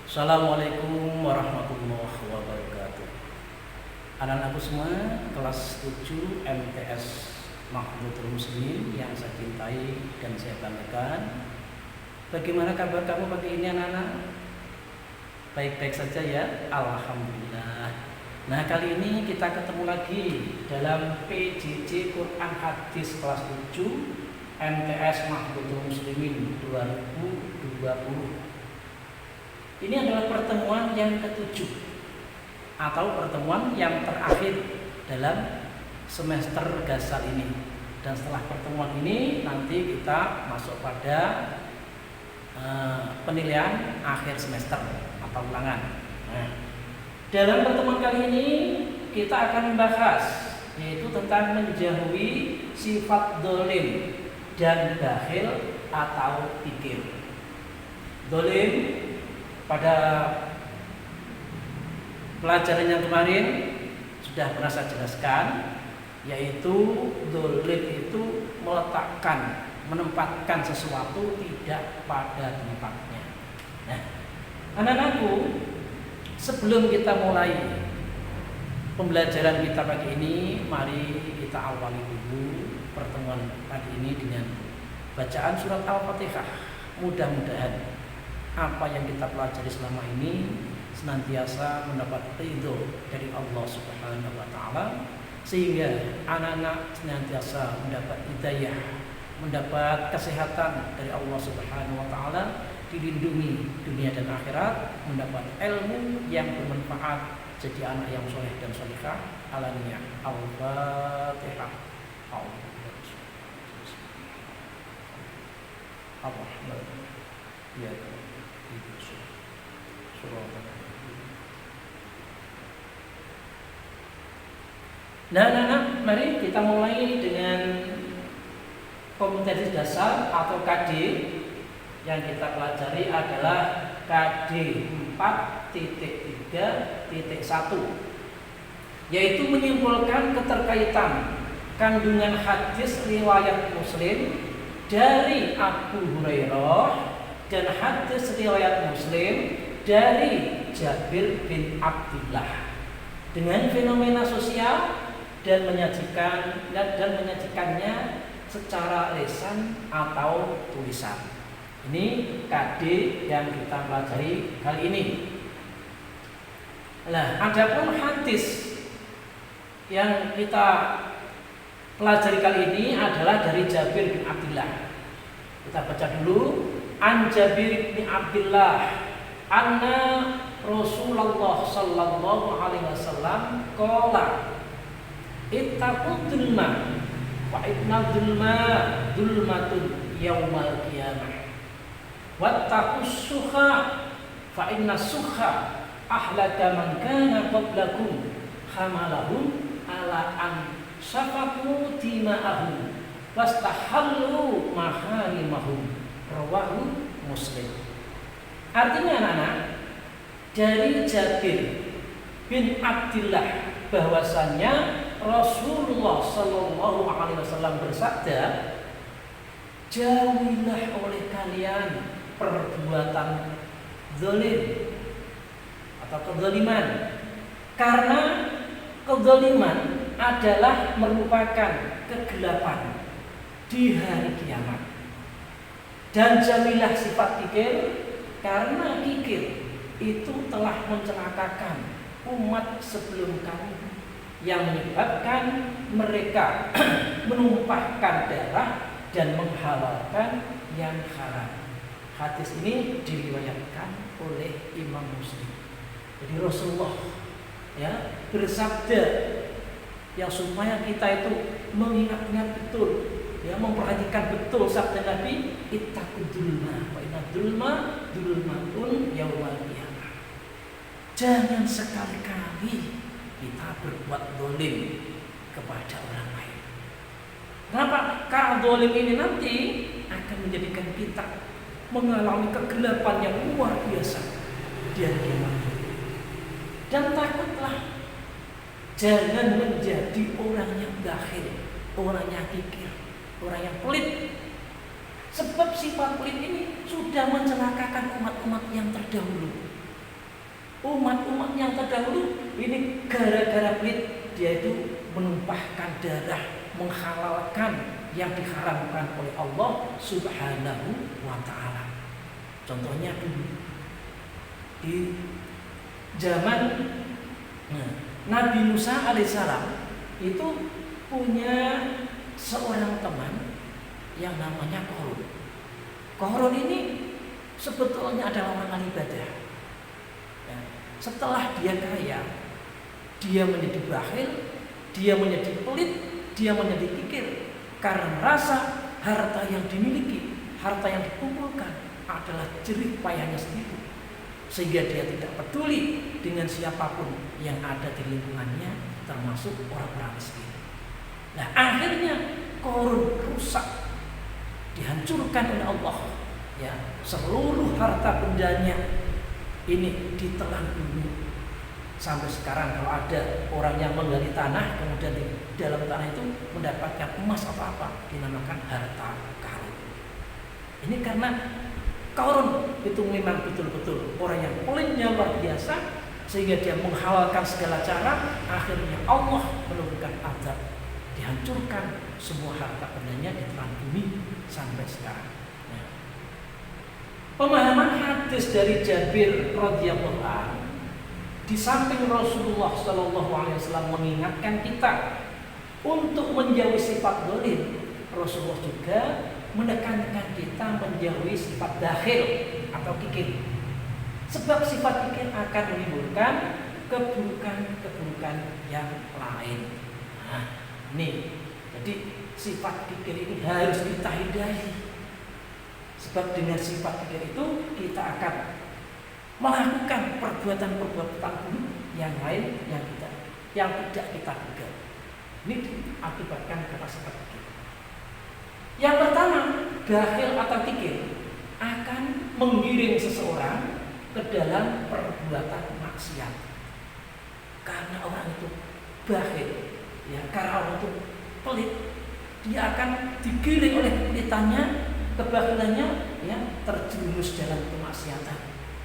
Assalamualaikum warahmatullahi wabarakatuh. Anak-anakku semua, kelas 7 MTS Mahdhutul Muslimin yang saya cintai dan saya banggakan. Bagaimana kabar kamu pagi ini anak-anak? Baik-baik saja ya? Alhamdulillah. Nah, kali ini kita ketemu lagi dalam PJJ Quran Hadis kelas 7 MTS Mahdhutul Muslimin 2020. Ini adalah pertemuan yang ketujuh atau pertemuan yang terakhir dalam semester Gasal ini. Dan setelah pertemuan ini nanti kita masuk pada penilaian akhir semester atau ulangan. Nah, dalam pertemuan kali ini kita akan membahas yaitu tentang menjauhi sifat dolim dan bakhil atau pikir. Dolim pada pelajaran yang kemarin sudah pernah saya jelaskan, yaitu dolim itu menempatkan sesuatu tidak pada tempatnya. Nah, anak-anakku, sebelum kita mulai pembelajaran kita pagi ini, mari kita awali dulu pertemuan pagi ini dengan bacaan surat Al-Fatihah. Mudah-mudahan apa yang kita pelajari selama ini senantiasa mendapat ridho dari Allah Subhanahu wa taala, sehingga anak-anak senantiasa mendapat hidayah, mendapat kesehatan dari Allah Subhanahu wa taala, dilindungi dunia dan akhirat, mendapat ilmu yang bermanfaat, jadi anak yang soleh dan solehah. Alamiah. Al-Fatihah. Nah, mari kita mulai dengan kompetensi dasar atau KD. Yang kita pelajari adalah KD 4.3.1, yaitu menyimpulkan keterkaitan kandungan hadis riwayat Muslim dari Abu Hurairah dan hadis riwayat Muslim dari Jabir bin Abdullah dengan fenomena sosial dan menyajikannya secara lisan atau tulisan. Ini KD yang kita pelajari kali ini. Nah, adapun hadis yang kita pelajari kali ini adalah dari Jabir bin Abdullah. Kita baca dulu. An Jabir bin Abdullah anna Rasulullah sallallahu alaihi wasallam qala ittaqud dzulma fa inna dzulma dzulmatun yaumal qiyamah wattaqus sukha fa inna sukha ahlaka man kana qablakum hamalahum ala an safaku dima'ahum wastahallu maharimahum. Rawahu Muslim. Artinya anak-anak, dari Jabir bin Abdullah bahwasannya Rasulullah Shallallahu Alaihi Wasallam bersabda, jauhilah oleh kalian perbuatan zalim atau kezaliman, karena kezaliman adalah merupakan kegelapan di hari kiamat. Dan jauhilah sifat kikir, karena kikir itu telah mencelakakan umat sebelum kamu, yang menyebabkan mereka menumpahkan darah dan menghalalkan yang haram. Hadis ini diriwayatkan oleh Imam Muslim. Jadi Rasulullah bersabda yang supaya kita itu mengingat-ingat betul, memperhatikan betul sabda Nabi, ittaqud dzulma wa inna dzulma dzulmatun yaumal qiyamah. Jangan sekali-kali kita berbuat zalim kepada orang lain. Kenapa? Karena zalim ini nanti akan menjadikan kita mengalami kegelapan yang luar biasa di hari kiamat. Dan takutlah, jangan menjadi orang yang bakhil, orang yang kikir, orang yang pelit. Sebab sifat pelit ini sudah mencelakakan umat-umat yang terdahulu. Umat-umat yang terdahulu ini gara-gara pelit dia itu menumpahkan darah, menghalalkan yang diharamkan oleh Allah Subhanahu wa ta'ala. Contohnya dulu di zaman Nabi Musa alaihissalam itu punya seorang teman yang namanya Qarun. Qarun ini sebetulnya adalah orang ahli ibadah. Setelah dia kaya, dia menjadi bakhil, dia menjadi pelit, dia menjadi kikir karena merasa harta yang dimiliki, harta yang dikumpulkan adalah jerih payahnya sendiri, sehingga dia tidak peduli dengan siapapun yang ada di lingkungannya, termasuk orang-orang miskin. Nah, akhirnya Qarun rusak, dihancurkan oleh Allah. Ya, seluruh harta bendanya ini ditelan bumi. Sampai sekarang kalau ada orang yang menggali tanah, kemudian di dalam tanah itu mendapatkan emas atau apa, dinamakan harta karun. Ini karena Qarun itu memang betul-betul orang yang pelitnya luar biasa, sehingga dia menghalalkan segala cara. Akhirnya Allah menurunkan azab, dihancurkan semua harta bendanya, ditelan bumi sampai sekarang. Pemahaman hadis dari Jabir radhiyallahu anhu, di samping Rasulullah Shallallahu Alaihi Wasallam mengingatkan kita untuk menjauhi sifat zalim, Rasulullah juga menekankan kita menjauhi sifat bakhil atau kikir. Sebab sifat kikir akan menimbulkan keburukan-keburukan yang lain. Nah, nih, jadi sifat kikir ini harus kita hindari. Sebab dengan sifat kikir itu kita akan melakukan perbuatan-perbuatan buruk yang lain yang tidak kita duga. Ini diakibatkan karena sifat kikir. Yang pertama, bakhil atau kikir akan menggiring seseorang ke dalam perbuatan maksiat. Karena orang itu bakhil, ya, karena orang itu pelit, dia akan digiring oleh kepelitannya, kebakhilannya, ya, terjerumus dalam kemaksiatan,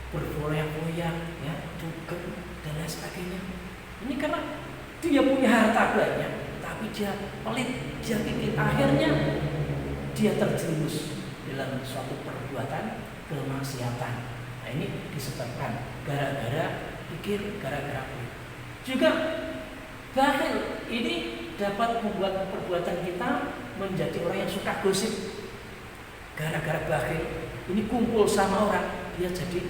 berfoya-foya, ya, dugem dan lain sebagainya. Ini karena dia punya harta banyak, tapi dia pelit, dia kikir, akhirnya dia terjerumus dalam suatu perbuatan kemaksiatan. Nah, ini disebabkan gara-gara kikir, gara-gara pelit. Juga bakhil ini dapat membuat perbuatan kita menjadi orang yang suka gosip. Gara-gara bakhil ini kumpul sama orang, dia jadi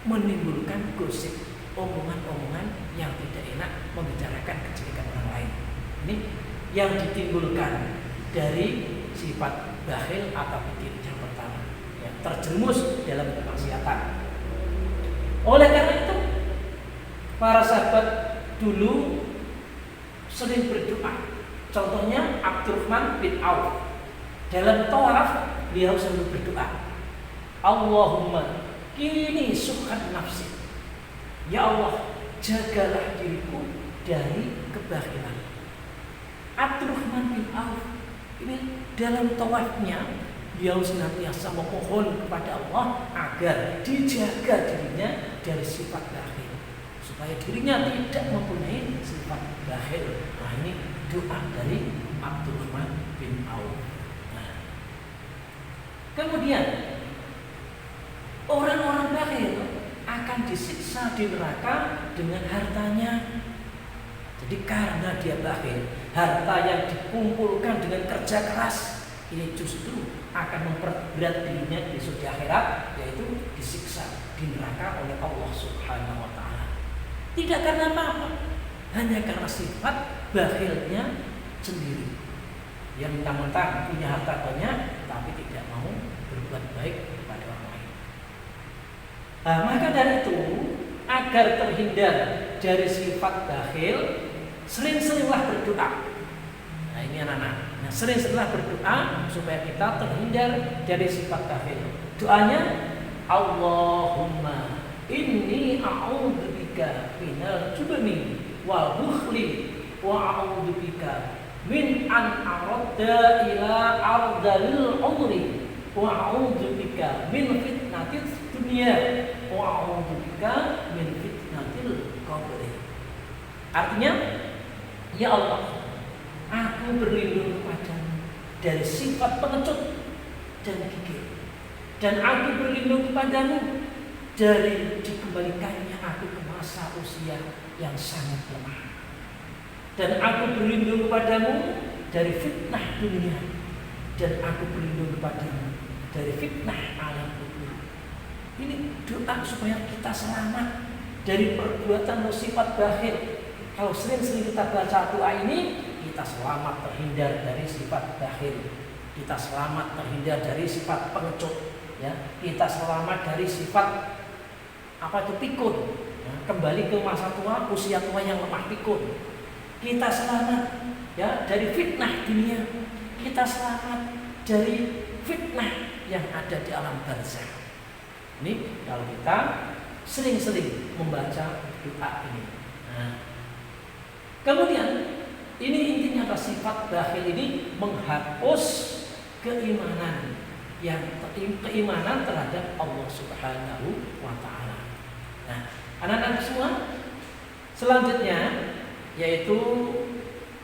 menimbulkan gosip, omongan-omongan yang tidak enak, membicarakan kejelekan orang lain. Ini yang ditimbulkan dari sifat bakhil atau kikir yang pertama, ya, terjerumus dalam kemaksiatan. Oleh karena itu, para sahabat dulu sering berdoa. Contohnya Abdurrahman bin Auf dalam tawaf, beliau selalu berdoa, Allahumma kini sukan nafsi, ya Allah jagalah diriku dari kebakhilan. Abdurrahman bin Auf ini dalam tawafnya beliau senantiasa memohon kepada Allah agar dijaga dirinya dari sifat bakhil, supaya dirinya tidak mempunyai sifat bakhil. Nah, ini doa dari Abdurrahman bin Auf. Nah, kemudian orang-orang bakhil akan disiksa di neraka dengan hartanya. Jadi karena dia bakhil, harta yang dikumpulkan dengan kerja keras ini justru akan memperberat dirinya di surga akhirat, yaitu disiksa di neraka oleh Allah Subhanahu wa ta'ala. Tidak karena apa-apa, hanya karena sifat bakhilnya sendiri, yang mentang-mentang punya harta banyak tapi tidak mau berbuat baik kepada orang lain. Nah, maka dari itu, agar terhindar dari sifat bakhil, sering-seringlah berdoa. Nah, ini anak-anak, nah, sering-seringlah berdoa supaya kita terhindar dari sifat bakhil. Doanya, Allahumma inni a'udzubika minal jubni wal bukhli wa a'udzubika min an aradda ila ardalil umri wa a'udzubika min fitnatis dunya wa a'udzubika min Artinya, ya Allah, aku berlindung kepadamu dari sifat pengecut dan gigit, dan aku berlindung kepadamu dari dikembalikannya aku ke masa usia yang sangat lemah, dan aku berlindung kepadamu dari fitnah dunia, dan aku berlindung kepadamu dari fitnah alam kubur. Ini doa supaya kita selamat dari perbuatan sifat bakhil. Kalau sering-sering kita baca doa ini, kita selamat terhindar dari sifat bakhil, kita selamat terhindar dari sifat pengecut, ya, kita selamat dari sifat pikun, ya, kembali ke masa tua, usia tua yang lemah pikun. Kita selamat, ya, dari fitnah dunia, kita selamat dari fitnah yang ada di alam barzakh. Ini kalau kita sering-sering membaca doa ini. Nah, kemudian ini intinya adalah sifat bakhil ini menghapus keimanan terhadap Allah Subhanahu wa taala. Nah, anak-anak semua, selanjutnya yaitu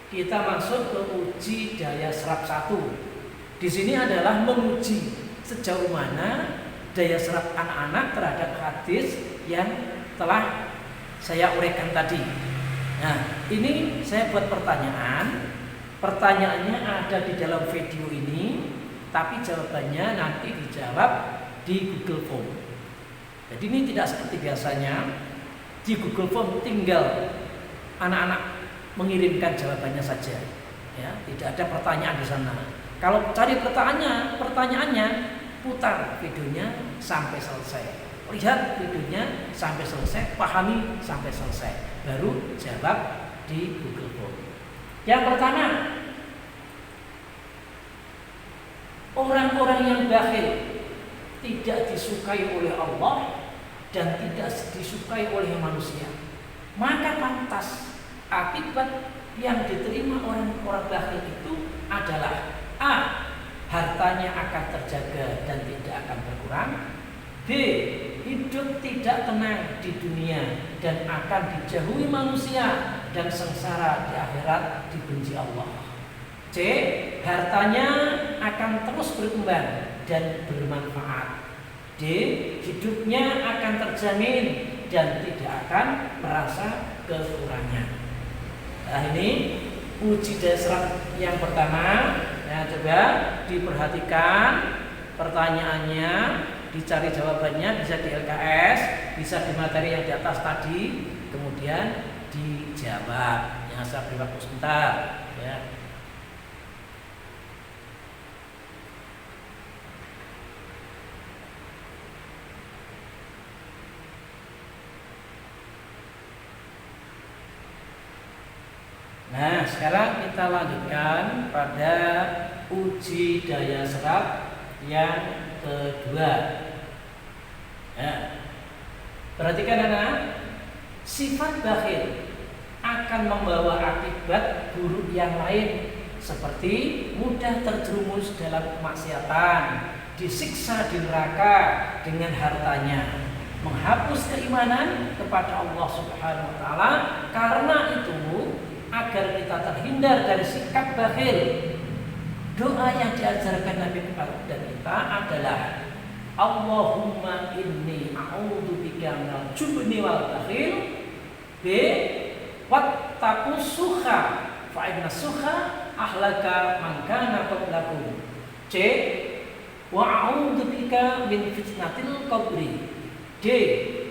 kita masuk ke uji daya serap 1. Di sini adalah menguji sejauh mana daya serap anak-anak terhadap hadis yang telah saya uraikan tadi. Nah, ini saya buat pertanyaan. Pertanyaannya ada di dalam video ini, tapi jawabannya nanti dijawab di Google Form. Jadi ini tidak seperti biasanya di Google Form tinggal anak-anak mengirimkan jawabannya saja, ya, tidak ada pertanyaan di sana. Kalau cari pertanyaannya, putar videonya sampai selesai. Lihat videonya sampai selesai, pahami sampai selesai, baru jawab di Google Form. Yang pertama, orang-orang yang bakhil tidak disukai oleh Allah dan tidak disukai oleh manusia. Maka pantas akibat yang diterima orang-orang bakhil itu adalah A. Hartanya akan terjaga dan tidak akan berkurang. B. Hidup tidak tenang di dunia dan akan dijauhi manusia dan sengsara di akhirat dibenci Allah. C. Hartanya akan terus berkembang dan bermanfaat. D. Hidupnya akan terjamin dan tidak akan merasa kekurangan. Nah, ini uji daya serap yang pertama. Nah, coba diperhatikan pertanyaannya, dicari jawabannya, bisa di LKS, bisa di materi yang di atas tadi, kemudian dijawab. Yang saya beri waktu sebentar, ya. Nah, sekarang kita lanjutkan pada uji daya serap yang kedua. Ya. Perhatikan anak, sifat bakhil akan membawa akibat buruk yang lain, seperti mudah terjerumus dalam kemaksiatan, disiksa di neraka dengan hartanya, menghapus keimanan kepada Allah Subhanahu wa taala. Karena itu, agar kita terhindar dari sikap bakhil, doa yang diajarkan Nabi kepada kita adalah Allahumma inni a'udzubika minal jubni wal bakhil. B. Wattaqus sukha fa inna sukha ahlaka man kana qablakum. C. Wa a'udzubika min fitnatil qabri. D.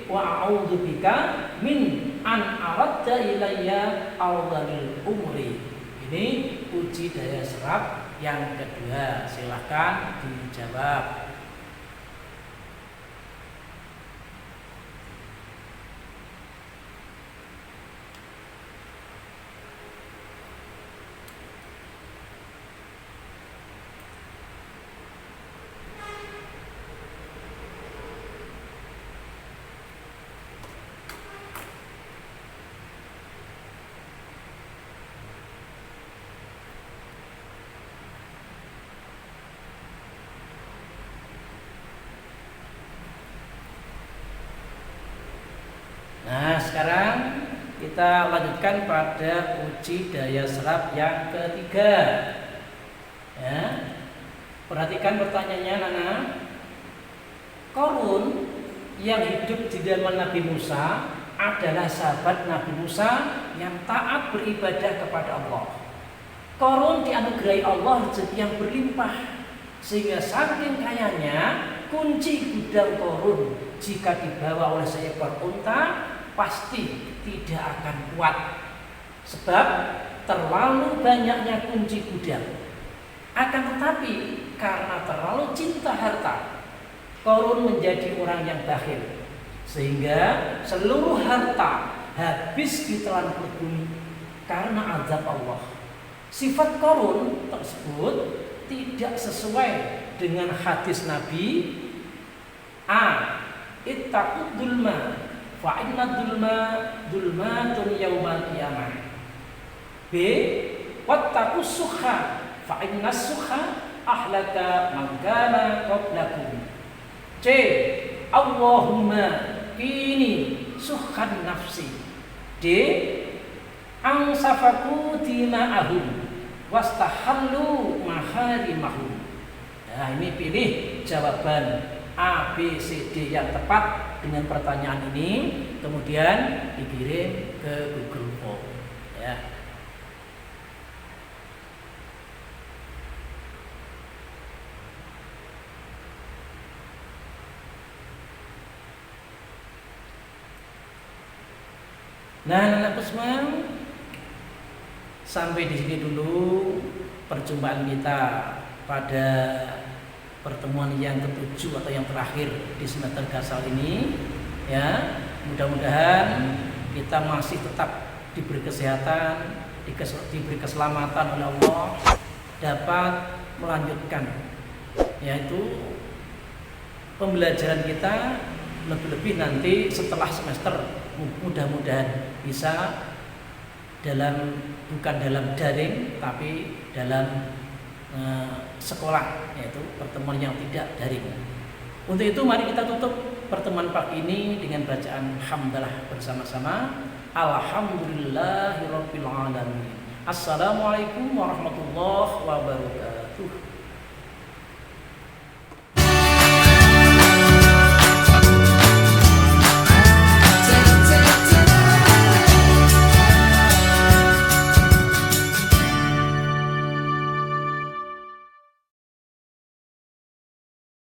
Wa a'udzubika min an aradda ilayya awdalil umri. Ini uji daya serap yang kedua. Silahkan dijawab. kita lanjutkan pada uji daya serap yang ketiga. Ya. Perhatikan pertanyaannya Nana. Qarun yang hidup di zaman Nabi Musa adalah sahabat Nabi Musa yang taat beribadah kepada Allah. Qarun dianugerahi Allah rezeki yang berlimpah, sehingga saking kayanya kunci gudang Qarun jika dibawa oleh seekor unta pasti tidak akan kuat, sebab terlalu banyaknya kunci gudang. Akan tetapi karena terlalu cinta harta, Qarun menjadi orang yang bakhil, sehingga seluruh harta habis ditelan perut bumi karena azab Allah. Sifat Qarun tersebut tidak sesuai dengan hadis Nabi ittaqud dulma fa inna dulma dulmatun yaumal qiyamah. B wattaqus sukha fa inna sukha ahlaka man kana qablakum. C Allahumma qini sukhan nafsi. D angsafaku dima'ahum wastahallu maharimahum. Nah, ini pilih jawaban A, B, C, D yang tepat dengan pertanyaan ini, kemudian dikirim ke Google Form. Ya. Nah, anak Pusman, sampai di sini dulu perjumpaan kita pada pertemuan yang ketujuh atau yang terakhir di semester Gasal ini. Ya, mudah-mudahan kita masih tetap diberi kesehatan, diberi keselamatan oleh Allah, dapat melanjutkan yaitu pembelajaran kita lebih-lebih nanti setelah semester. Mudah-mudahan bisa bukan dalam daring tapi dalam sekolah, yaitu pertemuan yang tidak daring. Untuk itu mari kita tutup pertemuan pagi ini dengan bacaan hamdalah bersama-sama. Alhamdulillahirabbil alamin. Assalamualaikum warahmatullahi wabarakatuh.